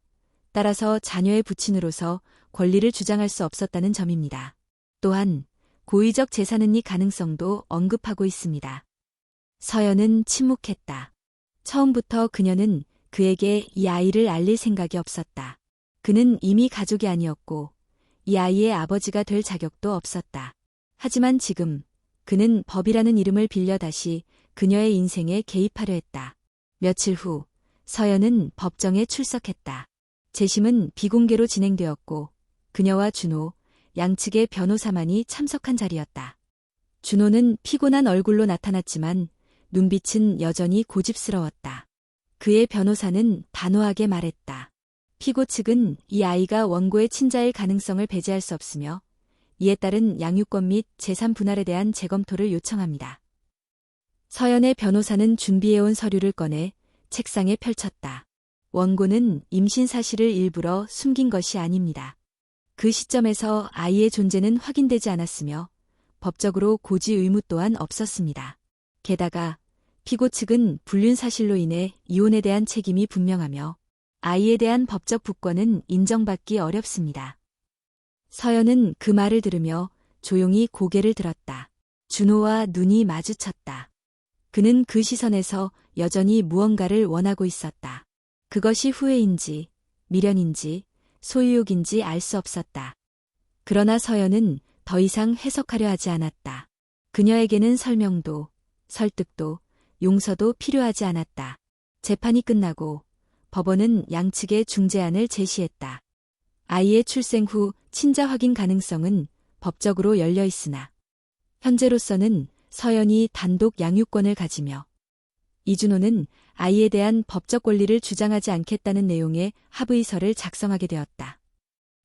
따라서 자녀의 부친으로서 권리를 주장할 수 없었다는 점입니다. 또한 고의적 재산은닉 가능성도 언급하고 있습니다. 서연은 침묵했다. 처음부터 그녀는 그에게 이 아이를 알릴 생각이 없었다. 그는 이미 가족이 아니었고 이 아이의 아버지가 될 자격도 없었다. 하지만 지금 그는 법이라는 이름을 빌려 다시 그녀의 인생에 개입하려 했다. 며칠 후 서연은 법정에 출석했다. 재심은 비공개로 진행되었고 그녀와 준호, 양측의 변호사만이 참석한 자리였다. 준호는 피곤한 얼굴로 나타났지만 눈빛은 여전히 고집스러웠다. 그의 변호사는 단호하게 말했다. 피고 측은 이 아이가 원고의 친자일 가능성을 배제할 수 없으며 이에 따른 양육권 및 재산 분할에 대한 재검토를 요청합니다. 서연의 변호사는 준비해온 서류를 꺼내 책상에 펼쳤다. 원고는 임신 사실을 일부러 숨긴 것이 아닙니다. 그 시점에서 아이의 존재는 확인되지 않았으며 법적으로 고지 의무 또한 없었습니다. 게다가 피고 측은 불륜 사실로 인해 이혼에 대한 책임이 분명하며 아이에 대한 법적 부권은 인정받기 어렵습니다. 서연은 그 말을 들으며 조용히 고개를 들었다. 준호와 눈이 마주쳤다. 그는 그 시선에서 여전히 무언가를 원하고 있었다. 그것이 후회인지, 미련인지, 소유욕인지 알 수 없었다. 그러나 서연은 더 이상 해석하려 하지 않았다. 그녀에게는 설명도, 설득도, 용서도 필요하지 않았다. 재판이 끝나고 법원은 양측의 중재안을 제시했다. 아이의 출생 후 친자 확인 가능성은 법적으로 열려 있으나 현재로서는 서연이 단독 양육권을 가지며 이준호는 아이에 대한 법적 권리를 주장하지 않겠다는 내용의 합의서를 작성하게 되었다.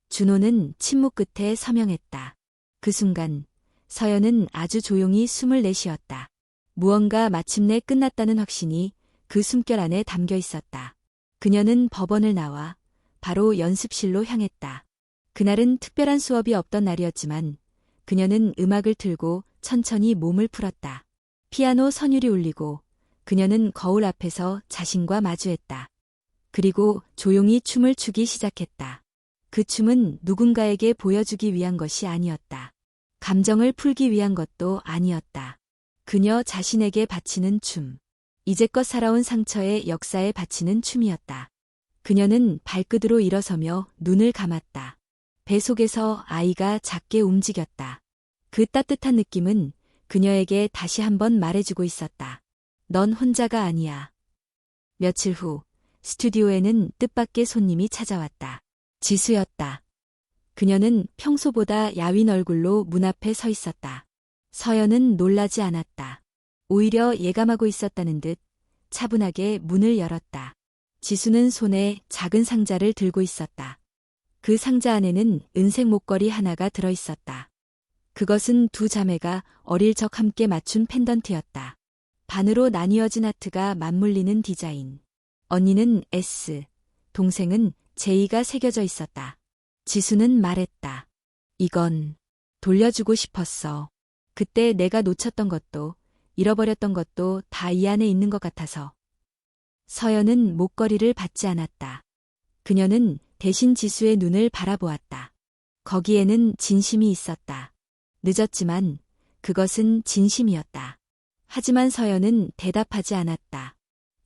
준호는 침묵 끝에 서명했다. 그 순간 서연은 아주 조용히 숨을 내쉬었다. 무언가 마침내 끝났다는 확신이 그 숨결 안에 담겨 있었다. 그녀는 법원을 나와 바로 연습실로 향했다. 그날은 특별한 수업이 없던 날이었지만 그녀는 음악을 틀고 천천히 몸을 풀었다. 피아노 선율이 울리고 그녀는 거울 앞에서 자신과 마주했다. 그리고 조용히 춤을 추기 시작했다. 그 춤은 누군가에게 보여주기 위한 것이 아니었다. 감정을 풀기 위한 것도 아니었다. 그녀 자신에게 바치는 춤. 이제껏 살아온 상처의 역사에 바치는 춤이었다. 그녀는 발끝으로 일어서며 눈을 감았다. 배 속에서 아이가 작게 움직였다. 그 따뜻한 느낌은 그녀에게 다시 한번 말해주고 있었다. 넌 혼자가 아니야. 며칠 후 스튜디오에는 뜻밖의 손님이 찾아왔다. 지수였다. 그녀는 평소보다 야윈 얼굴로 문 앞에 서 있었다. 서연은 놀라지 않았다. 오히려 예감하고 있었다는 듯 차분하게 문을 열었다. 지수는 손에 작은 상자를 들고 있었다. 그 상자 안에는 은색 목걸이 하나가 들어 있었다. 그것은 두 자매가 어릴 적 함께 맞춘 펜던트였다. 반으로 나뉘어진 하트가 맞물리는 디자인. 언니는 S, 동생은 J가 새겨져 있었다. 지수는 말했다. 이건 돌려주고 싶었어. 그때 내가 놓쳤던 것도 잃어버렸던 것도 다 이 안에 있는 것 같아서. 서연은 목걸이를 받지 않았다. 그녀는 대신 지수의 눈을 바라보았다. 거기에는 진심이 있었다. 늦었지만 그것은 진심이었다. 하지만 서연은 대답하지 않았다.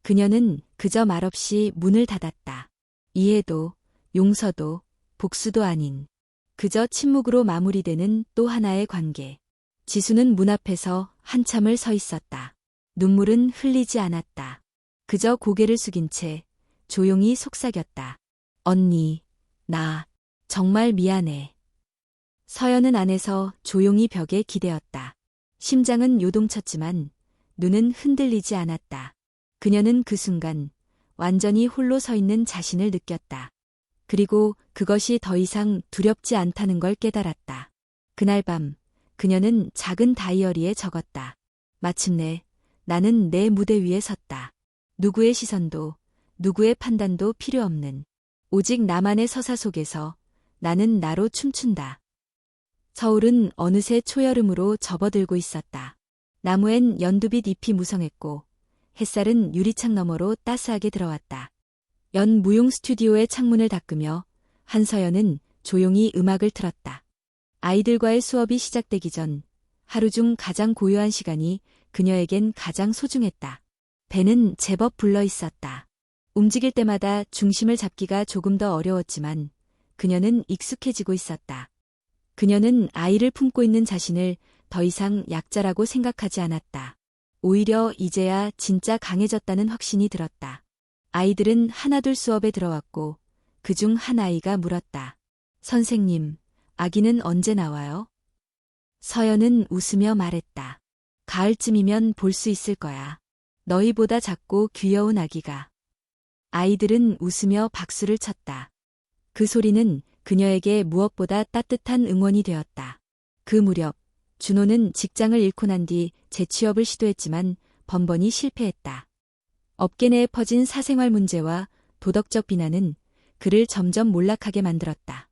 그녀는 그저 말없이 문을 닫았다. 이해도, 용서도, 복수도 아닌 그저 침묵으로 마무리되는 또 하나의 관계. 지수는 문 앞에서 한참을 서 있었다. 눈물은 흘리지 않았다. 그저 고개를 숙인 채 조용히 속삭였다. 언니, 나 정말 미안해. 서연은 안에서 조용히 벽에 기대었다. 심장은 요동쳤지만 눈은 흔들리지 않았다. 그녀는 그 순간 완전히 홀로 서 있는 자신을 느꼈다. 그리고 그것이 더 이상 두렵지 않다는 걸 깨달았다. 그날 밤 그녀는 작은 다이어리에 적었다. 마침내 나는 내 무대 위에 섰다. 누구의 시선도, 누구의 판단도 필요 없는 오직 나만의 서사 속에서 나는 나로 춤춘다. 서울은 어느새 초여름으로 접어들고 있었다. 나무엔 연두빛 잎이 무성했고 햇살은 유리창 너머로 따스하게 들어왔다. 연 무용 스튜디오의 창문을 닦으며 한서연은 조용히 음악을 틀었다. 아이들과의 수업이 시작되기 전 하루 중 가장 고요한 시간이 그녀에겐 가장 소중했다. 배는 제법 불러 있었다. 움직일 때마다 중심을 잡기가 조금 더 어려웠지만 그녀는 익숙해지고 있었다. 그녀는 아이를 품고 있는 자신을 더 이상 약자라고 생각하지 않았다. 오히려 이제야 진짜 강해졌다는 확신이 들었다. 아이들은 하나둘 수업에 들어왔고 그중 한 아이가 물었다. 선생님, 아기는 언제 나와요? 서연은 웃으며 말했다. 가을쯤이면 볼 수 있을 거야. 너희보다 작고 귀여운 아기가. 아이들은 웃으며 박수를 쳤다. 그 소리는 그녀에게 무엇보다 따뜻한 응원이 되었다. 그 무렵 준호는 직장을 잃고 난 뒤 재취업을 시도했지만 번번이 실패했다. 업계 내에 퍼진 사생활 문제와 도덕적 비난은 그를 점점 몰락하게 만들었다.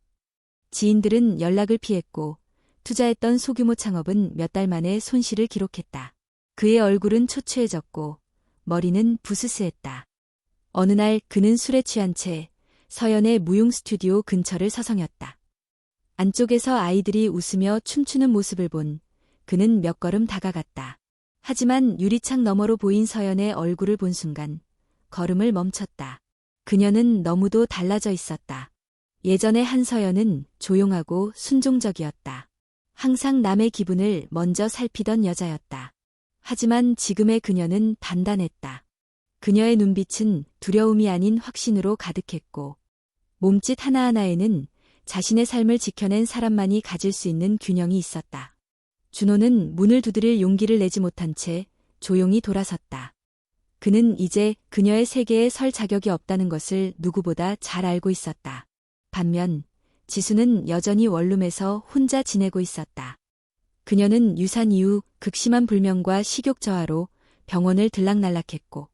지인들은 연락을 피했고 투자했던 소규모 창업은 몇 달 만에 손실을 기록했다. 그의 얼굴은 초췌해졌고 머리는 부스스했다. 어느 날 그는 술에 취한 채 서연의 무용 스튜디오 근처를 서성였다. 안쪽에서 아이들이 웃으며 춤추는 모습을 본 그는 몇 걸음 다가갔다. 하지만 유리창 너머로 보인 서연의 얼굴을 본 순간 걸음을 멈췄다. 그녀는 너무도 달라져 있었다. 예전의 한서연은 조용하고 순종적이었다. 항상 남의 기분을 먼저 살피던 여자였다. 하지만 지금의 그녀는 단단했다. 그녀의 눈빛은 두려움이 아닌 확신으로 가득했고 몸짓 하나하나에는 자신의 삶을 지켜낸 사람만이 가질 수 있는 균형이 있었다. 준호는 문을 두드릴 용기를 내지 못한 채 조용히 돌아섰다. 그는 이제 그녀의 세계에 설 자격이 없다는 것을 누구보다 잘 알고 있었다. 반면 지수는 여전히 원룸에서 혼자 지내고 있었다. 그녀는 유산 이후 극심한 불면과 식욕 저하로 병원을 들락날락했고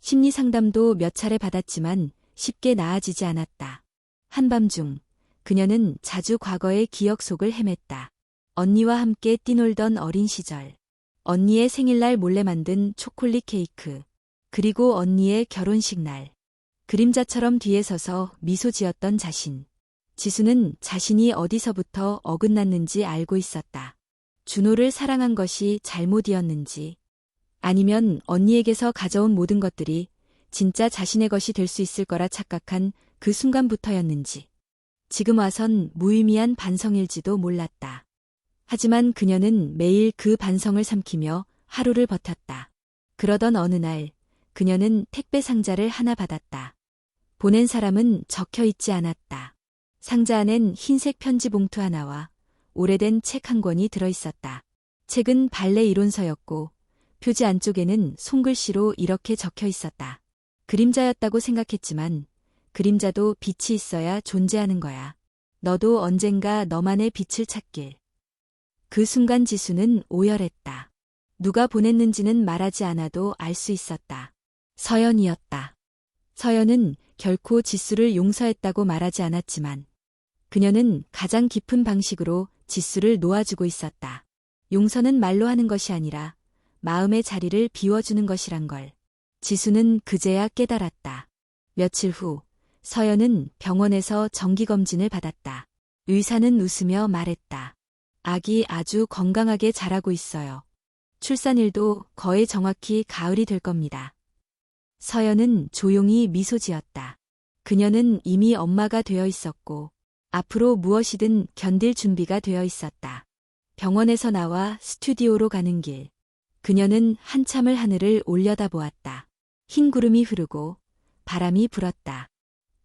심리 상담도 몇 차례 받았지만 쉽게 나아지지 않았다. 한밤중 그녀는 자주 과거의 기억 속을 헤맸다. 언니와 함께 뛰놀던 어린 시절, 언니의 생일날 몰래 만든 초콜릿 케이크, 그리고 언니의 결혼식 날, 그림자처럼 뒤에 서서 미소 지었던 자신. 지수는 자신이 어디서부터 어긋났는지 알고 있었다. 준호를 사랑한 것이 잘못이었는지, 아니면 언니에게서 가져온 모든 것들이 진짜 자신의 것이 될 수 있을 거라 착각한 그 순간부터였는지. 지금 와선 무의미한 반성일지도 몰랐다. 하지만 그녀는 매일 그 반성을 삼키며 하루를 버텼다. 그러던 어느 날 그녀는 택배 상자를 하나 받았다. 보낸 사람은 적혀 있지 않았다. 상자 안엔 흰색 편지 봉투 하나와 오래된 책 한 권이 들어있었다. 책은 발레 이론서였고 표지 안쪽에는 손글씨로 이렇게 적혀 있었다. 그림자였다고 생각했지만 그림자도 빛이 있어야 존재하는 거야. 너도 언젠가 너만의 빛을 찾길. 그 순간 지수는 오열했다. 누가 보냈는지는 말하지 않아도 알 수 있었다. 서연이었다. 서연은 결코 지수를 용서했다고 말하지 않았지만 그녀는 가장 깊은 방식으로 지수를 놓아주고 있었다. 용서는 말로 하는 것이 아니라 마음의 자리를 비워주는 것이란 걸. 지수는 그제야 깨달았다. 며칠 후 서연은 병원에서 정기검진을 받았다. 의사는 웃으며 말했다. 아기 아주 건강하게 자라고 있어요. 출산일도 거의 정확히 가을이 될 겁니다. 서연은 조용히 미소 지었다. 그녀는 이미 엄마가 되어 있었고 앞으로 무엇이든 견딜 준비가 되어 있었다. 병원에서 나와 스튜디오로 가는 길. 그녀는 한참을 하늘을 올려다보았다. 흰 구름이 흐르고 바람이 불었다.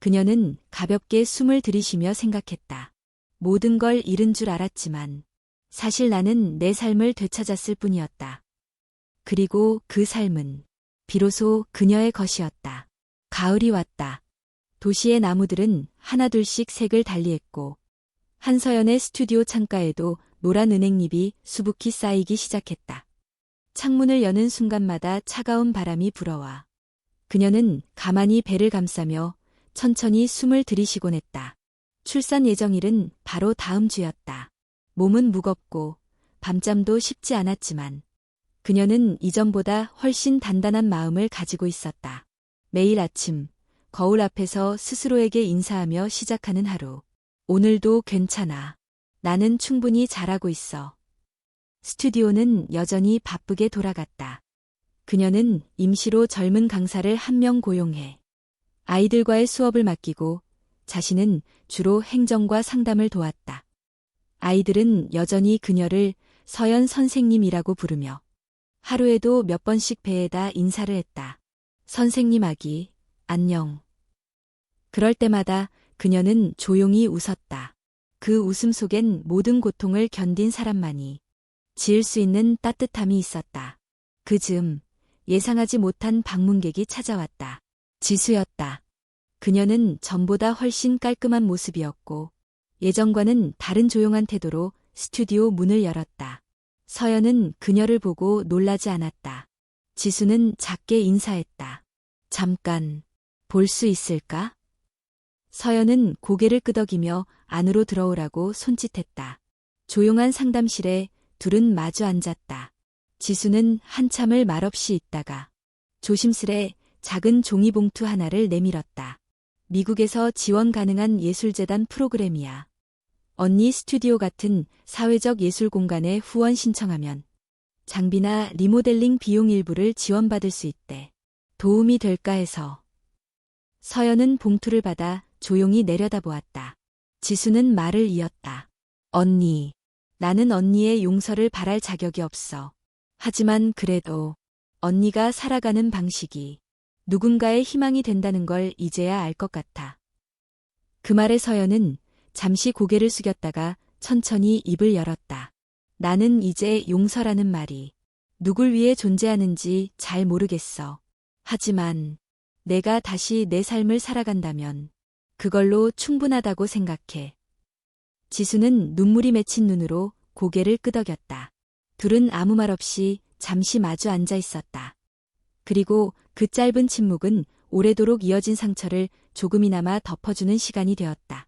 그녀는 가볍게 숨을 들이쉬며 생각했다. 모든 걸 잃은 줄 알았지만 사실 나는 내 삶을 되찾았을 뿐이었다. 그리고 그 삶은 비로소 그녀의 것이었다. 가을이 왔다. 도시의 나무들은 하나둘씩 색을 달리했고 한서연의 스튜디오 창가에도 노란 은행잎이 수북히 쌓이기 시작했다. 창문을 여는 순간마다 차가운 바람이 불어와 그녀는 가만히 배를 감싸며 천천히 숨을 들이쉬곤 했다. 출산 예정일은 바로 다음 주였다. 몸은 무겁고 밤잠도 쉽지 않았지만 그녀는 이전보다 훨씬 단단한 마음을 가지고 있었다. 매일 아침 거울 앞에서 스스로에게 인사하며 시작하는 하루. 오늘도 괜찮아. 나는 충분히 잘하고 있어. 스튜디오는 여전히 바쁘게 돌아갔다. 그녀는 임시로 젊은 강사를 한 명 고용해 아이들과의 수업을 맡기고 자신은 주로 행정과 상담을 도왔다. 아이들은 여전히 그녀를 서연 선생님이라고 부르며 하루에도 몇 번씩 배에다 인사를 했다. 선생님 아기, 안녕. 그럴 때마다 그녀는 조용히 웃었다. 그 웃음 속엔 모든 고통을 견딘 사람만이 지을 수 있는 따뜻함이 있었다. 그 즈음 예상하지 못한 방문객이 찾아왔다. 지수였다. 그녀는 전보다 훨씬 깔끔한 모습이었고 예전과는 다른 조용한 태도로 스튜디오 문을 열었다. 서연은 그녀를 보고 놀라지 않았다. 지수는 작게 인사했다. 잠깐 볼 수 있을까? 서연은 고개를 끄덕이며 안으로 들어오라고 손짓했다. 조용한 상담실에 둘은 마주 앉았다. 지수는 한참을 말없이 있다가 조심스레 작은 종이봉투 하나를 내밀었다. 미국에서 지원 가능한 예술재단 프로그램이야. 언니 스튜디오 같은 사회적 예술 공간에 후원 신청하면 장비나 리모델링 비용 일부를 지원받을 수 있대. 도움이 될까 해서. 서연은 봉투를 받아 조용히 내려다보았다. 지수는 말을 이었다. 언니, 나는 언니의 용서를 바랄 자격이 없어. 하지만 그래도 언니가 살아가는 방식이 누군가의 희망이 된다는 걸 이제야 알 것 같아. 그 말에 서연은 잠시 고개를 숙였다가 천천히 입을 열었다. 나는 이제 용서라는 말이 누굴 위해 존재하는지 잘 모르겠어. 하지만 내가 다시 내 삶을 살아간다면 그걸로 충분하다고 생각해. 지수는 눈물이 맺힌 눈으로 고개를 끄덕였다. 둘은 아무 말 없이 잠시 마주 앉아 있었다. 그리고 그 짧은 침묵은 오래도록 이어진 상처를 조금이나마 덮어주는 시간이 되었다.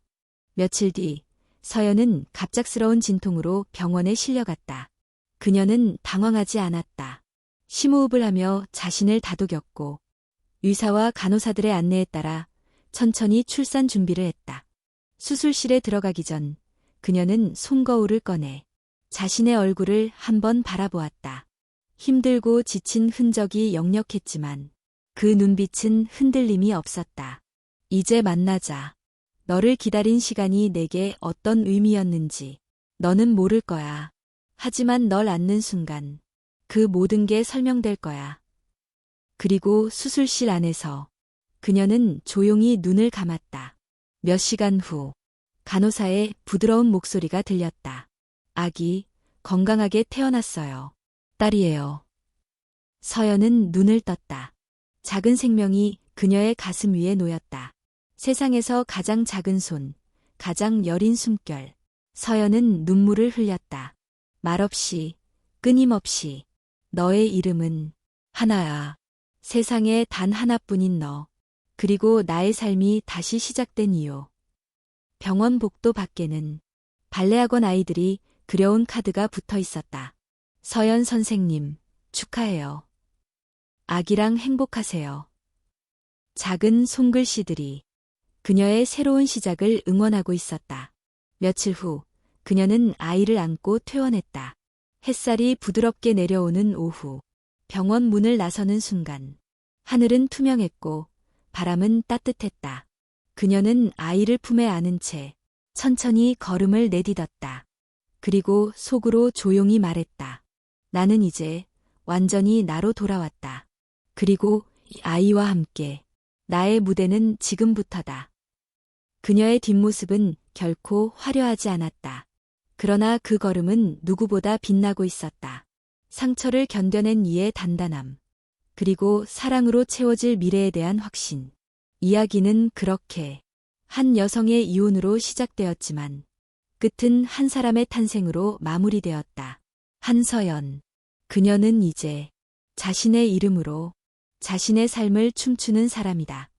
며칠 뒤 서연은 갑작스러운 진통으로 병원에 실려갔다. 그녀는 당황하지 않았다. 심호흡을 하며 자신을 다독였고 의사와 간호사들의 안내에 따라 천천히 출산 준비를 했다. 수술실에 들어가기 전 그녀는 손거울을 꺼내 자신의 얼굴을 한번 바라보았다. 힘들고 지친 흔적이 역력했지만 그 눈빛은 흔들림이 없었다. 이제 만나자. 너를 기다린 시간이 내게 어떤 의미였는지 너는 모를 거야. 하지만 널 안는 순간 그 모든 게 설명될 거야. 그리고 수술실 안에서 그녀는 조용히 눈을 감았다. 몇 시간 후 간호사의 부드러운 목소리가 들렸다. 아기 건강하게 태어났어요. 딸이에요. 서연은 눈을 떴다. 작은 생명이 그녀의 가슴 위에 놓였다. 세상에서 가장 작은 손, 가장 여린 숨결. 서연은 눈물을 흘렸다. 말없이, 끊임없이. 너의 이름은 하나야. 세상에 단 하나뿐인 너. 그리고 나의 삶이 다시 시작된 이유. 병원 복도 밖에는 발레학원 아이들이 그려온 카드가 붙어 있었다. 서연 선생님, 축하해요. 아기랑 행복하세요. 작은 손글씨들이 그녀의 새로운 시작을 응원하고 있었다. 며칠 후, 그녀는 아이를 안고 퇴원했다. 햇살이 부드럽게 내려오는 오후, 병원 문을 나서는 순간, 하늘은 투명했고, 바람은 따뜻했다. 그녀는 아이를 품에 안은 채 천천히 걸음을 내딛었다. 그리고 속으로 조용히 말했다. 나는 이제 완전히 나로 돌아왔다. 그리고 이 아이와 함께 나의 무대는 지금부터다. 그녀의 뒷모습은 결코 화려하지 않았다. 그러나 그 걸음은 누구보다 빛나고 있었다. 상처를 견뎌낸 이의 단단함, 그리고 사랑으로 채워질 미래에 대한 확신. 이야기는 그렇게 한 여성의 이혼으로 시작되었지만 끝은 한 사람의 탄생으로 마무리되었다. 한서연. 그녀는 이제 자신의 이름으로 자신의 삶을 춤추는 사람이다.